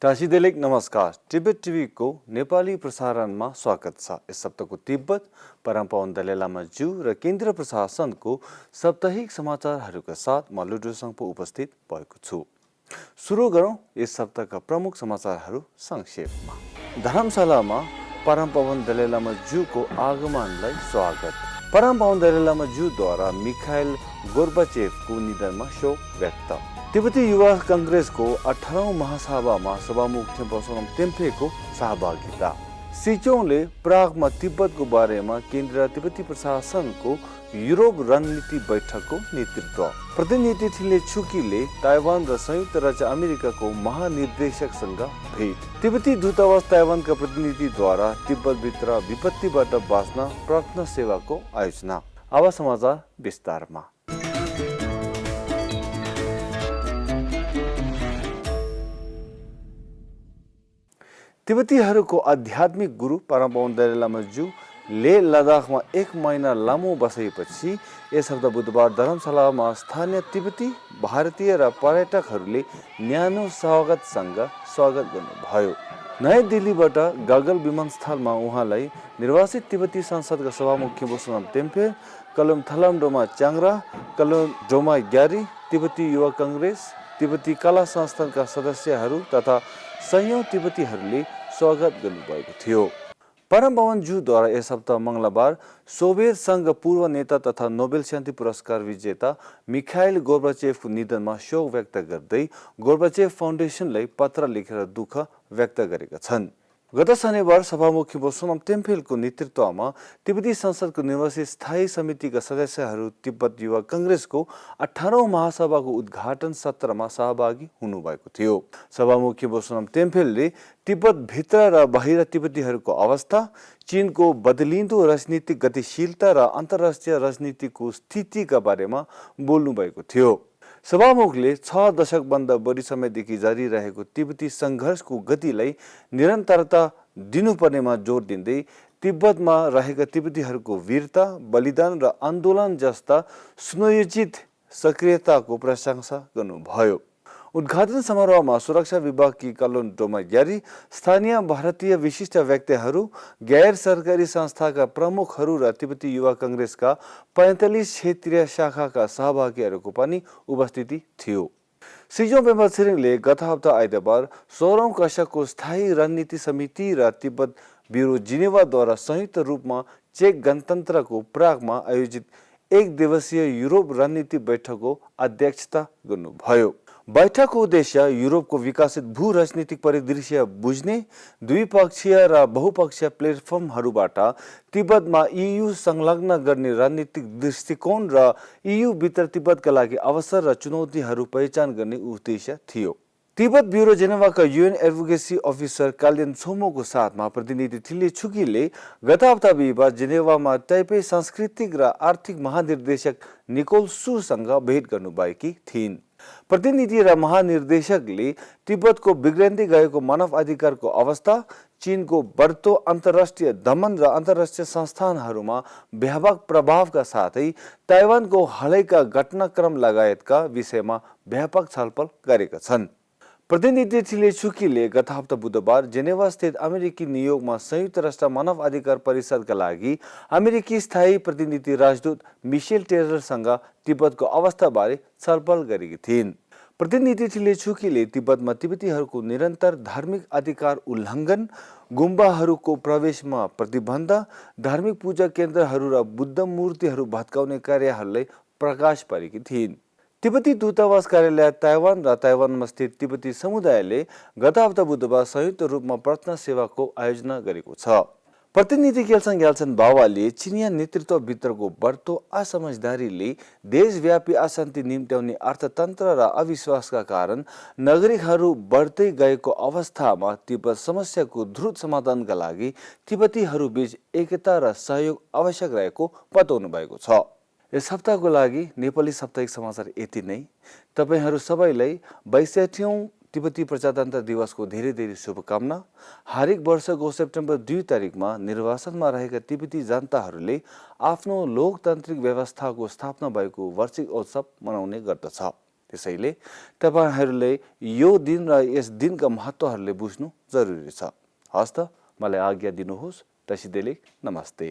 टासीदेलेक नमस्कार। तिब्बत टिभी को नेपाली प्रसारणमा स्वागत छ। यस सप्ताहको तिब्बत परम्परावन दलाईलामा ज्यू र केन्द्र प्रशासनको साप्ताहिक समाचारहरूका साथ म लुडो सङ्पो उपस्थित भएको छु। सुरु गरौँ यस सप्ताहका प्रमुख समाचारहरू संक्षेपमा। धर्मशालामा परम्परावन दलाईलामा ज्यूको आगमनलाई स्वागत। परम्परावन दलाईलामा ज्यूद्वारा मिखाइल गोर्बाचेभको निधनमा शोक व्यक्त। तिब्बती युवा काङ्ग्रेसको 18औं महासभामा सभामुख थेम्पासोनम तेम्फेको सहभागिता। सिचौंले प्रागमा तिब्बतको बारेमा केन्द्र तिब्बती प्रशासनको युरोप रणनीति बैठकको नेतृत्व। प्रतिनिधि थिले छुकीले ताइवान र संयुक्त राज्य अमेरिकाको महानिर्देशकसँग भेट। तिब्बती दूतावास ताइवानका प्रतिनिधिद्वारा तिब्बतभित्र विपत्तिबाट बाँच्न प्रार्थना सेवाको आयोजना। अब समाचार विस्तारमा। तिब्बतीहरूको आध्यात्मिक गुरु परम्परावन दलाईलामा ज्यू लेह लद्दाखमा 1 महिना लामो बसाइपछि यस हप्ता बुधबार धर्मशालामा स्थानीय तिब्बती भारतीय र पर्यटकहरूले न्यानो स्वागतसँग स्वागत गर्नुभयो। नयाँ दिल्लीबाट गगल विमानस्थलमा उहाँलाई निर्वासित तिब्बती संसदका सभामुख थेम्पासोनम तेम्फे, कलुम थलामडोमा च्याङ्रा, कलुम डोमा ग्यारी, तिब्बती युवा काङ्ग्रेस, तिब्बती कला संस्थानका सदस्यहरू तथा सयौं तिब्बतीहरूले स्वागत गर्नुभएको थियो। परम्परावन ज्यूद्वारा यस हप्ता मङ्गलबार सोभियत सङ्घ पूर्व नेता तथा नोबेल शान्ति पुरस्कार विजेता मिखाइल गोर्बाचेभको निधनमा शोक व्यक्त गर्दै गोर्बाचेभ फाउन्डेसनलाई पत्र लेखेर दुःख व्यक्त गरेका छन्। गत शनिबार सभामुख थेम्पासोनम तेम्फेको नेतृत्वमा तिब्बती संसदको निर्वासित स्थायी समितिका सदस्यहरू तिब्बत युवा काङ्ग्रेसको 18औं महासभाको उद्घाटन सत्रमा सहभागी हुनुभएको थियो। सभामुख थेम्पासोनम तेम्फेले तिब्बत भित्र र बाहिर तिब्बतीहरूको अवस्था, चीनको बदलिँदो राजनीतिक गतिशीलता र अन्तर्राष्ट्रिय राजनीतिको स्थितिका बारेमा बोल्नुभएको थियो। सभामुखले 6 दशकभन्दा बढी समयदेखि जारी रहेको तिब्बती सङ्घर्षको गतिलाई निरन्तरता दिनुपर्नेमा जोड दिँदै तिब्बतमा रहेका तिब्बतीहरूको वीरता, बलिदान र आन्दोलन जस्ता सुनियोजित सक्रियताको प्रशंसा गर्नुभयो। उद्घाटन समारोहमा सुरक्षा विभागकी कलोन डोमा ग्यारी, स्थानीय भारतीय विशिष्ट व्यक्तिहरू, गैर सरकारी संस्थाका प्रमुखहरू र तिब्बती युवा काङ्ग्रेसका 45 क्षेत्रीय शाखाका सहभागीहरूको पनि उपस्थिति थियो। सिजोङ पेम्बा छिरिङले गत हप्ता आइतबार 16औं कक्षाको स्थायी रणनीति समिति र तिब्बत ब्युरो जिनेवाद्वारा संयुक्त रूपमा चेक गणतन्त्रको प्रागमा आयोजित 1 दिवसीय युरोप रणनीति बैठकको अध्यक्षता गर्नुभयो। बैठकको उद्देश्य युरोपको विकसित भू राजनीतिक परिदृश्य बुझ्ने, द्विपक्षीय र बहुपक्षीय प्लेटफर्महरूबाट तिब्बतमा EU संलग्न गर्ने रणनीतिक दृष्टिकोण र EU भित्र तिब्बतका लागि अवसर र चुनौतीहरू पहिचान गर्ने उद्देश्य थियो। तिब्बत ब्युरो जेनेवाका UN एडभोकेसी अफिसर कालियन छोमोको साथमा प्रतिनिधि थिले छुकीले गत हप्ता बिहिबार जेनेवामा ताइपे सांस्कृतिक र आर्थिक महानिर्देशक निकोल सूसँग भेट गर्नुभएकी थिइन्। प्रतिनिधि र महानिर्देशकले तिब्बतको बिग्रन्दै गएको मानव अधिकारको अवस्था, चीनको बढ्दो अन्तर्राष्ट्रिय दमन र अन्तर्राष्ट्रिय संस्थानहरूमा व्यापक प्रभावका साथै ताइवानको हालैका घटनाक्रम लगायतका विषयमा व्यापक छलफल गरेका छन्। प्रतिनिधि थिले छुकीले गत हप्ता बुधबार जेनेवा स्थित अमेरिकी नियोगमा संयुक्त राष्ट्र मानव अधिकार परिषदका लागि अमेरिकी स्थायी प्रतिनिधि राजदूत मिशेल टेलरसँग तिब्बतको अवस्थाबारे छलफल गरेकी थिइन्। प्रतिनिधि थिले छुकीले तिब्बतमा तिब्बतीहरूको निरन्तर धार्मिक अधिकार उल्लङ्घन, गुम्बाहरूको प्रवेशमा प्रतिबन्ध, धार्मिक पूजा केन्द्रहरू र बुद्ध मूर्तिहरू भत्काउने कार्यहरूलाई प्रकाश पारेकी थिइन्। तिब्बती दूतावास कार्यालय ताइवान र ताइवानमा स्थित तिब्बती समुदायले गत हप्ता बुधबार संयुक्त रूपमा प्रार्थना सेवाको आयोजना गरेको छ। प्रतिनिधि गेल्सन ग्याल्सन बावाले चिनिया नेतृत्वभित्रको बढ्दो असमझदारीले देशव्यापी अशान्ति निम्त्याउने अर्थतन्त्र र अविश्वासका कारण नागरिकहरू बढ्दै गएको अवस्थामा तिब्बत समस्याको द्रुत समाधानका लागि तिब्बतीहरूबीच एकता र सहयोग आवश्यक रहेको बताउनु भएको छ। यस हप्ताको लागि नेपाली साप्ताहिक समाचार यति नै। तपाईहरू सबैलाई 62औं तिब्बती प्रजातन्त्र दिवसको धेरै धेरै शुभकामना। हरेक वर्षको सेप्टेम्बर 2 तारिकमा निर्वासनमा रहेका तिब्बती जनताहरूले आफ्नो लोकतान्त्रिक व्यवस्थाको स्थापना भएको वार्षिक उत्सव मनाउने गर्दछ। त्यसैले तपाईँहरूले यो दिन र यस दिनका महत्त्वहरूले बुझ्नु जरुरी छ। हस् त, मलाई आज्ञा दिनुहोस्। तसिदेले नमस्ते।